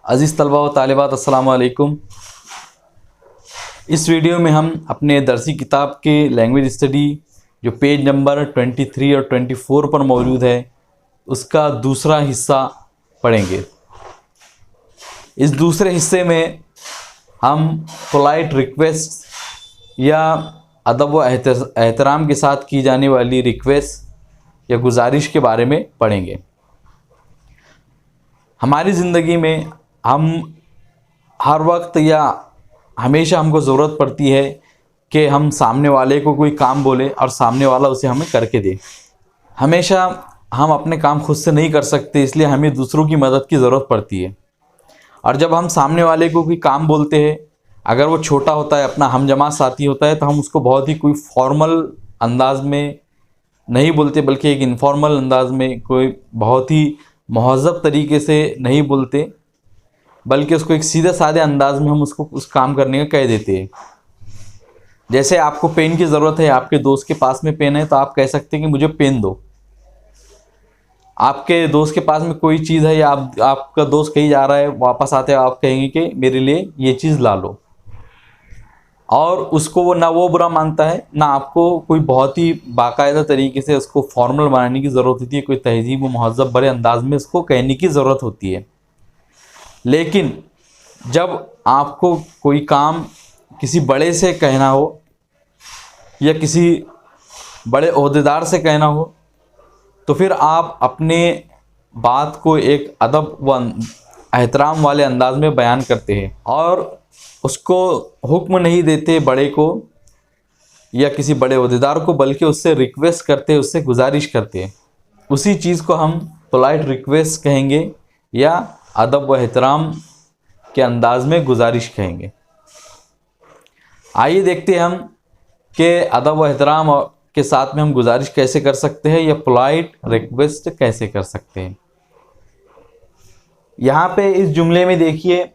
अज़ीज़ तलबा व तालिबात अस्सलामु अलैकुम। इस वीडियो में हम अपने दरसी किताब के लैंग्वेज स्टडी जो पेज नंबर 23 और 24 पर मौजूद है उसका दूसरा हिस्सा पढ़ेंगे। इस दूसरे हिस्से में हम पोलाइट रिक्वेस्ट या अदब व एहतराम के साथ की जाने वाली रिक्वेस्ट या गुजारिश के बारे में पढ़ेंगे। हमारी ज़िंदगी में हम हर वक्त या हमेशा हमको ज़रूरत पड़ती है कि हम सामने वाले को कोई काम बोले और सामने वाला उसे हमें करके दे। हमेशा हम अपने काम खुद से नहीं कर सकते, इसलिए हमें दूसरों की मदद की ज़रूरत पड़ती है। और जब हम सामने वाले को कोई काम बोलते हैं, अगर वो छोटा होता है, अपना हमजमा साथी होता है, तो हम उसको बहुत ही कोई फॉर्मल अंदाज में नहीं बोलते, बल्कि एक इनफॉर्मल अंदाज में, कोई बहुत ही महज़ब तरीके से नहीं बोलते, बल्कि उसको एक सीधे साधे अंदाज में हम उसको उस काम करने का कह देते हैं। जैसे आपको पेन की ज़रूरत है, आपके दोस्त के पास में पेन है, तो आप कह सकते हैं कि मुझे पेन दो। आपके दोस्त के पास में कोई चीज़ है या आपका दोस्त कहीं जा रहा है, वापस आते हैं आप कहेंगे कि मेरे लिए ये चीज़ ला लो। और उसको वो ना वो बुरा मानता है, ना आपको कोई बहुत ही बाकायदा तरीके से उसको फॉर्मल बनाने की ज़रूरत होती है, कोई तहज़ीब व महज़्ज़ब भरे अंदाज में उसको कहने की ज़रूरत होती है। लेकिन जब आपको कोई काम किसी बड़े से कहना हो या किसी बड़े ओहदेदार से कहना हो, तो फिर आप अपने बात को एक अदब व एहतराम वाले अंदाज में बयान करते हैं और उसको हुक्म नहीं देते बड़े को या किसी बड़े ओहदेदार को, बल्कि उससे रिक्वेस्ट करते हैं, उससे गुजारिश करते हैं। उसी चीज़ को हम पोलाइट रिक्वेस्ट कहेंगे या अदब व एहतराम के अंदाज में गुजारिश कहेंगे। आइए देखते हैं हम कि अदब व एहतराम के साथ में हम गुजारिश कैसे कर सकते हैं या पोलाइट रिक्वेस्ट कैसे कर सकते हैं। यहाँ पे इस जुमले में देखिए,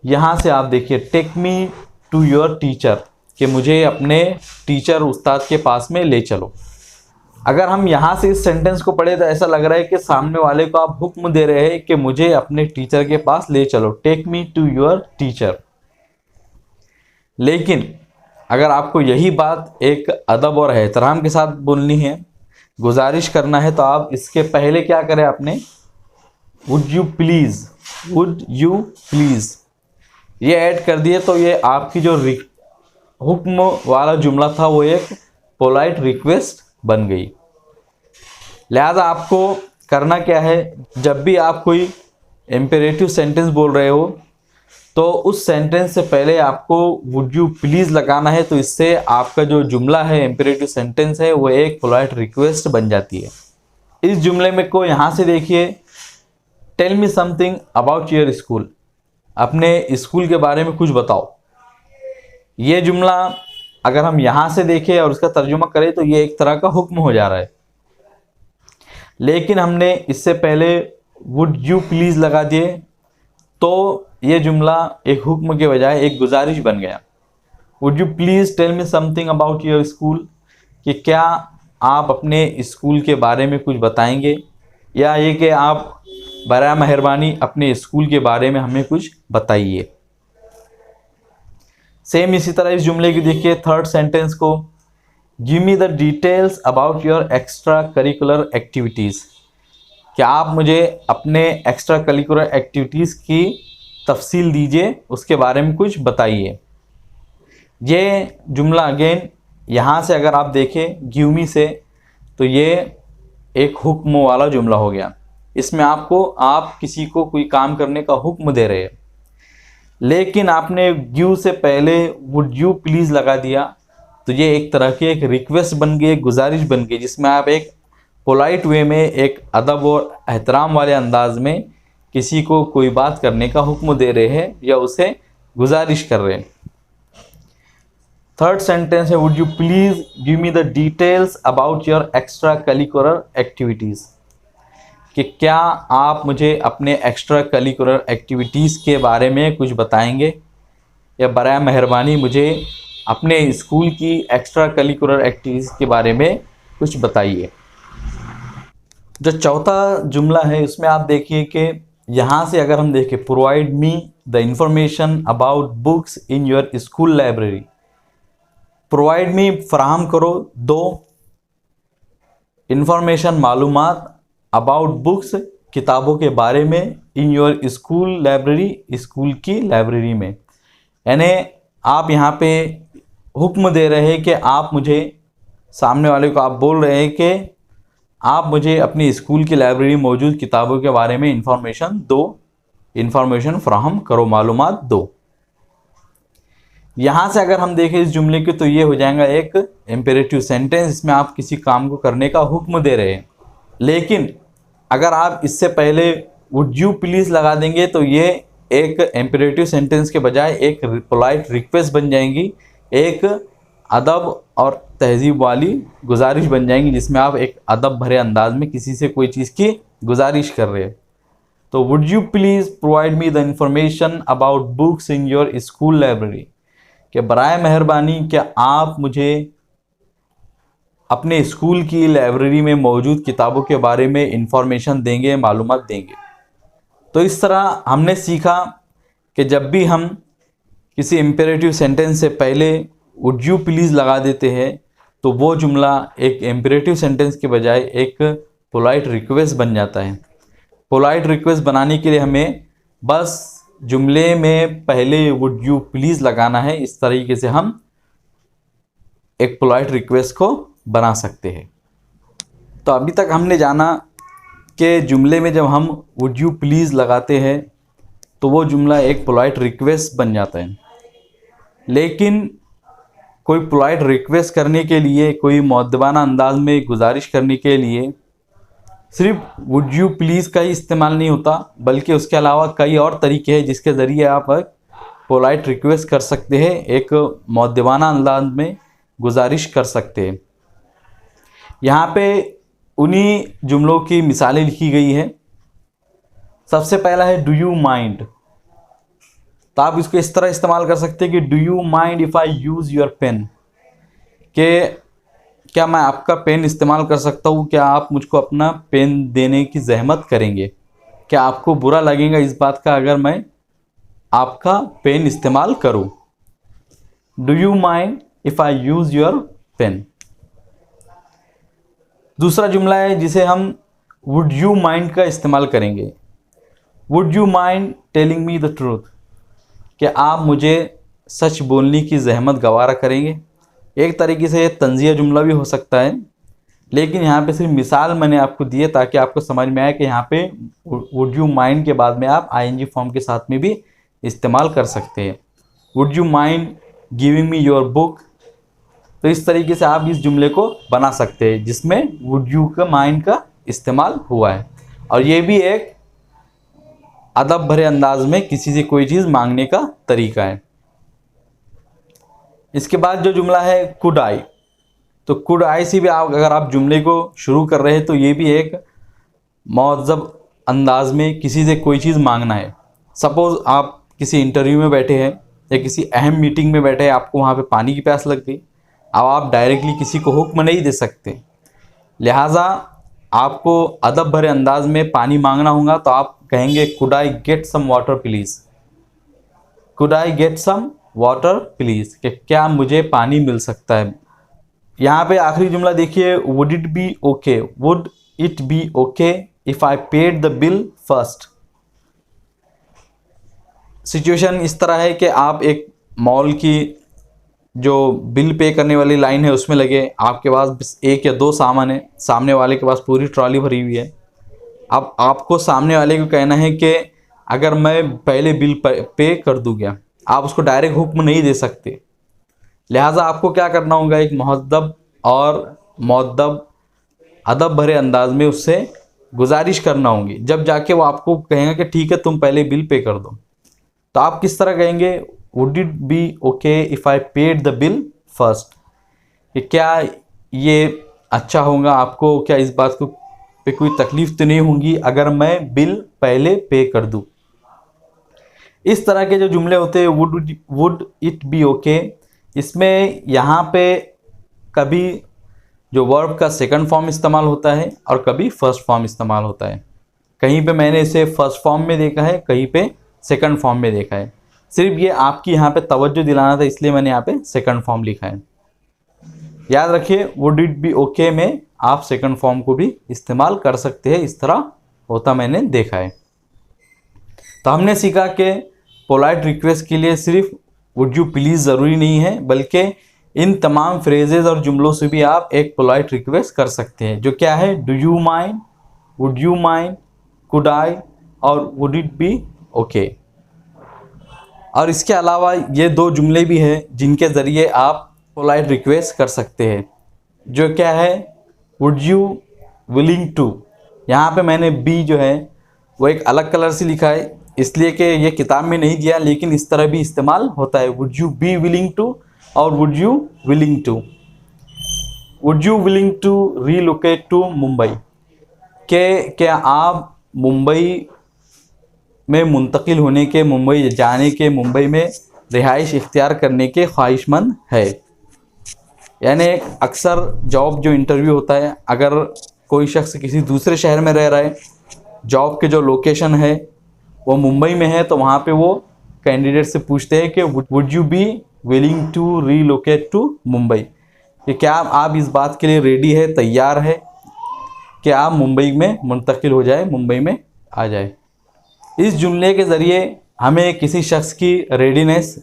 यहाँ से आप देखिए, take me to your teacher, कि मुझे अपने टीचर उस्ताद के पास में ले चलो। अगर हम यहाँ से इस सेंटेंस को पढ़े तो ऐसा लग रहा है कि सामने वाले को आप हुक्म दे रहे हैं कि मुझे अपने टीचर के पास ले चलो, take me to your teacher. लेकिन अगर आपको यही बात एक अदब और एहतराम के साथ बोलनी है, गुजारिश करना है, तो आप इसके पहले क्या करें, आपने would you please, would you please ये ऐड कर दिए, तो ये आपकी जो हुक्म वाला जुमला था वो एक पोलाइट रिक्वेस्ट बन गई। लिहाजा आपको करना क्या है, जब भी आप कोई इम्पेरेटिव सेंटेंस बोल रहे हो तो उस सेंटेंस से पहले आपको वुड यू प्लीज़ लगाना है, तो इससे आपका जो जुमला है, इम्पेरेटिव सेंटेंस है, वो एक पोलाइट रिक्वेस्ट बन जाती है। इस जुमले में को यहाँ से देखिए, tell me something about your school, अपने स्कूल के बारे में कुछ बताओ। ये जुमला अगर हम यहाँ से देखें और उसका तर्जुमा करें तो ये एक तरह का हुक्म हो जा रहा है, लेकिन हमने इससे पहले वुड यू प्लीज़ लगा दिए, तो ये जुमला एक हुक्म के बजाय एक गुजारिश बन गया। Would you please tell me something about your school, कि क्या आप अपने स्कूल के बारे में कुछ बताएंगे, या ये कि आप बराए मेहरबानी अपने स्कूल के बारे में हमें कुछ बताइए। सेम इसी तरह इस जुमले की देखिए थर्ड सेंटेंस को, give me the details about your extra curricular activities, क्या आप मुझे अपने एक्स्ट्रा करिकुलर एक्टिविटीज़ की तफसील दीजिए, उसके बारे में कुछ बताइए। ये जुमला अगेन यहाँ से अगर आप देखें गिव मी से, तो ये एक हुक्म वाला जुमला हो गया। इसमें आप किसी को कोई काम करने का हुक्म दे रहे हैं, लेकिन आपने गिव से पहले वुड यू प्लीज़ लगा दिया, तो ये एक तरह की एक रिक्वेस्ट बन गई, एक गुजारिश बन गई, जिसमें आप एक पोलाइट वे में, एक अदब और एहतराम वाले अंदाज में किसी को कोई बात करने का हुक्म दे रहे हैं या उसे गुजारिश कर रहे हैं। थर्ड सेंटेंस है, would you please give me the details about your extra curricular activities, कि क्या आप मुझे अपने एक्स्ट्रा करिकुलर एक्टिविटीज़ के बारे में कुछ बताएंगे, या बराए मेहरबानी मुझे अपने स्कूल की एक्स्ट्रा करिकुलर एक्टिविटीज़ के बारे में कुछ बताइए। जो चौथा जुमला है उसमें आप देखिए कि यहाँ से अगर हम देखें, provide me the information about books in your school library. Provide me फराहम करो, दो, इंफॉर्मेशन मालूमात, अबाउट बुक्स किताबों के बारे में, in your school library school की लाइब्रेरी में। यानी आप यहाँ पे हुक्म दे रहे हैं कि आप मुझे, सामने वाले को आप बोल रहे हैं कि आप मुझे अपनी स्कूल की लाइब्रेरी में मौजूद किताबों के बारे में इंफॉर्मेशन दो, इंफॉर्मेशन फराहम करो, मालूमात दो। यहाँ से अगर हम देखें इस जुमले के, तो ये हो जाएगा एक इम्पेरेटिव सेंटेंस, इसमें आप किसी काम को करने का हुक्म दे रहे हैं। लेकिन अगर आप इससे पहले वुड यू प्लीज़ लगा देंगे तो ये एक इम्पेरेटिव सेंटेंस के बजाय एक पोलाइट रिक्वेस्ट बन जाएंगी, एक अदब और तहजीब वाली गुजारिश बन जाएंगी, जिसमें आप एक अदब भरे अंदाज में किसी से कोई चीज़ की गुजारिश कर रहे हैं। तो would you please provide me the information about books in your school library, कि बराए मेहरबानी क्या आप मुझे अपने स्कूल की लाइब्रेरी में मौजूद किताबों के बारे में इंफॉर्मेशन देंगे, मालूमात देंगे। तो इस तरह हमने सीखा कि जब भी हम किसी इम्पेरेटिव सेंटेंस से पहले वुड यू प्लीज़ लगा देते हैं तो वो जुमला एक इम्पेरेटिव सेंटेंस के बजाय एक पोलाइट रिक्वेस्ट बन जाता है। पोलाइट रिक्वेस्ट बनाने के लिए हमें बस जुमले में पहले वुड यू प्लीज़ लगाना है। इस तरीके से हम एक पोलाइट रिक्वेस्ट को बना सकते हैं। तो अभी तक हमने जाना कि जुमले में जब हम वुड यू प्लीज़ लगाते हैं तो वो जुमला एक पोलाइट रिक्वेस्ट बन जाता है। लेकिन कोई पोलाइट रिक्वेस्ट करने के लिए, कोई मुअद्दबाना अंदाज में गुजारिश करने के लिए सिर्फ वुड यू प्लीज़ का ही इस्तेमाल नहीं होता, बल्कि उसके अलावा कई और तरीके हैं जिसके ज़रिए आप पोलाइट रिक्वेस्ट कर सकते हैं, एक मुअद्दबाना अंदाज में गुजारिश कर सकते हैं। यहाँ पे उन्हीं जुमलों की मिसालें लिखी गई हैं। सबसे पहला है डू यू माइंड। तो आप इसको इस तरह इस्तेमाल कर सकते हैं कि do you mind if I use your pen, कि क्या मैं आपका पेन इस्तेमाल कर सकता हूँ, क्या आप मुझको अपना पेन देने की जहमत करेंगे, क्या आपको बुरा लगेगा इस बात का अगर मैं आपका पेन इस्तेमाल करूँ। Do you mind if I use your pen. दूसरा जुमला है जिसे हम वुड यू माइंड का इस्तेमाल करेंगे। Would you mind telling me the truth, कि आप मुझे सच बोलने की जहमत गवारा करेंगे। एक तरीके से तंजिया जुमला भी हो सकता है, लेकिन यहाँ पे सिर्फ मिसाल मैंने आपको दी है ताकि आपको समझ में आए कि यहाँ पे वुड यू माइंड के बाद में आप आईएनजी फॉर्म के साथ में भी इस्तेमाल कर सकते हैं। Would you mind giving me your book. तो इस तरीके से आप इस जुमले को बना सकते हैं जिसमें वुड यू का माइंड का इस्तेमाल हुआ है, और ये भी एक अदब भरे अंदाज में किसी से कोई चीज़ मांगने का तरीका है। इसके बाद जो जुमला है कुड आई। तो कुड आई से भी अगर आप जुमले को शुरू कर रहे हैं तो ये भी एक मुअज़्ज़ब अंदाज में किसी से कोई चीज़ मांगना है। सपोज़ आप किसी इंटरव्यू में बैठे हैं या किसी अहम मीटिंग में बैठे हैं, आपको वहाँ पे पानी की प्यास लग गई। अब आप डायरेक्टली किसी को हुक्म नहीं दे सकते, लिहाजा आपको अदब भरे अंदाज में पानी मांगना होगा। तो आप कहेंगे could I get some water please. Could I get some water please, कि क्या मुझे पानी मिल सकता है। यहाँ पे आखिरी जुमला देखिए, would it be okay. Would it be okay if I paid the bill first. Situation इस तरह है कि आप एक मॉल की जो बिल पे करने वाली लाइन है उसमें लगे, आपके पास बस एक या दो सामान है, सामने वाले के पास पूरी ट्रॉली भरी हुई है। अब आपको सामने वाले को कहना है कि अगर मैं पहले बिल पे कर दूँगा, आप उसको डायरेक्ट हुक्म नहीं दे सकते, लिहाजा आपको क्या करना होगा, एक मुहद्दब और मुअद्दब अदब भरे अंदाज में उससे गुजारिश करना होगी। जब जाके वो आपको कहेगा कि ठीक है तुम पहले बिल पे कर दो, तो आप किस तरह कहेंगे, would it be okay if I paid the bill first, कि क्या ये अच्छा होगा, आपको क्या इस बात को पे कोई तकलीफ़ तो नहीं होगी अगर मैं बिल पहले पे कर दूँ। इस तरह के जो जुमले होते हैं वुड इट बी ओके, इसमें यहाँ पे कभी जो वर्ब का सेकंड फॉर्म इस्तेमाल होता है और कभी फर्स्ट फॉर्म इस्तेमाल होता है। कहीं पे मैंने इसे फर्स्ट फॉर्म में देखा है, कहीं पे सेकंड फॉर्म में देखा है। सिर्फ ये आपकी यहाँ पे तवज्जो दिलाना था, इसलिए मैंने यहाँ पे सेकंड फॉर्म लिखा है। याद रखिए वुड इट बी ओके में आप सेकंड फॉर्म को भी इस्तेमाल कर सकते हैं, इस तरह होता मैंने देखा है। तो हमने सीखा कि पोलाइट रिक्वेस्ट के लिए सिर्फ वुड यू प्लीज़ ज़रूरी नहीं है, बल्कि इन तमाम फ्रेजेस और जुमलों से भी आप एक पोलाइट रिक्वेस्ट कर सकते हैं, जो क्या है, do you mind, would you mind, could I और वुड इट बी ओके। और इसके अलावा ये 2 जुमले भी हैं जिनके ज़रिए आप पोलाइट रिक्वेस्ट कर सकते हैं, जो क्या है, वुड यू विलिंग टू। यहाँ पे मैंने बी जो है वो एक अलग कलर से लिखा है, इसलिए कि ये किताब में नहीं दिया, लेकिन इस तरह भी इस्तेमाल होता है, would you be willing to और would you willing to. Would you willing to relocate to Mumbai, के क्या आप मुंबई में मुंतकिल होने के, मुंबई जाने के, मुंबई में रिहाइश इख्तियार करने के ख्वाहिशमंद है। यानी अक्सर जॉब जो इंटरव्यू होता है, अगर कोई शख्स किसी दूसरे शहर में रह रहा है, जॉब के जो लोकेशन है वो मुंबई में है, तो वहाँ पे वो कैंडिडेट से पूछते हैं कि would you be willing to relocate to Mumbai, कि क्या आप इस बात के लिए रेडी है, तैयार है कि आप मुंबई में मुंतकिल हो जाए, मुंबई में आ जाए। इस जुमले के ज़रिए हमें किसी शख्स की रेडीनेस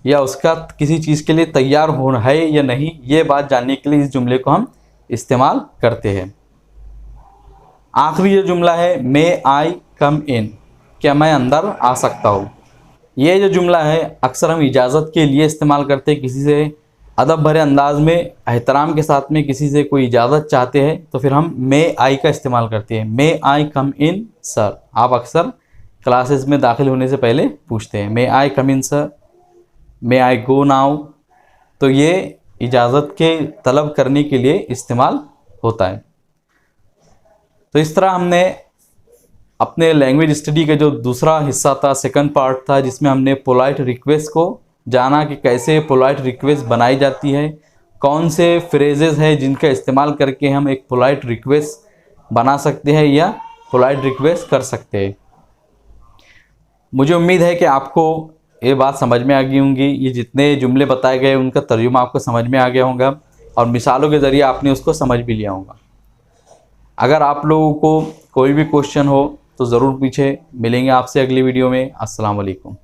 या उसका किसी चीज़ के लिए तैयार होना है या नहीं, ये बात जानने के लिए इस जुमले को हम इस्तेमाल करते हैं। आखिरी जो जुमला है, मे आई कम इन, क्या मैं अंदर आ सकता हूँ। ये जो जुमला है अक्सर हम इजाज़त के लिए इस्तेमाल करते हैं, किसी से अदब भरे अंदाज में, एहतराम के साथ में किसी से कोई इजाज़त चाहते हैं तो फिर हम मे आई का इस्तेमाल करते हैं। मे आई कम इन सर, आप अक्सर क्लासेस में दाखिल होने से पहले पूछते हैं, मे आई कम इन सर, मे आई गो नाउ। तो ये इजाज़त के तलब करने के लिए इस्तेमाल होता है। तो इस तरह हमने अपने लैंग्वेज स्टडी का जो दूसरा हिस्सा था, सेकंड पार्ट था, जिसमें हमने पोलाइट रिक्वेस्ट को जाना कि कैसे पोलाइट रिक्वेस्ट बनाई जाती है, कौन से फ्रेजेस हैं जिनका इस्तेमाल करके हम एक पोलाइट रिक्वेस्ट बना सकते हैं या पोलाइट रिक्वेस्ट कर सकते हैं। मुझे उम्मीद है कि आपको ये बात समझ में आ गई होंगी, ये जितने जुमले बताए गए उनका तर्जुमा आपको समझ में आ गया होगा और मिसालों के ज़रिए आपने उसको समझ भी लिया होगा। अगर आप लोगों को कोई भी क्वेश्चन हो तो ज़रूर पूछे। मिलेंगे आपसे अगली वीडियो में। अस्सलाम वालेकुम।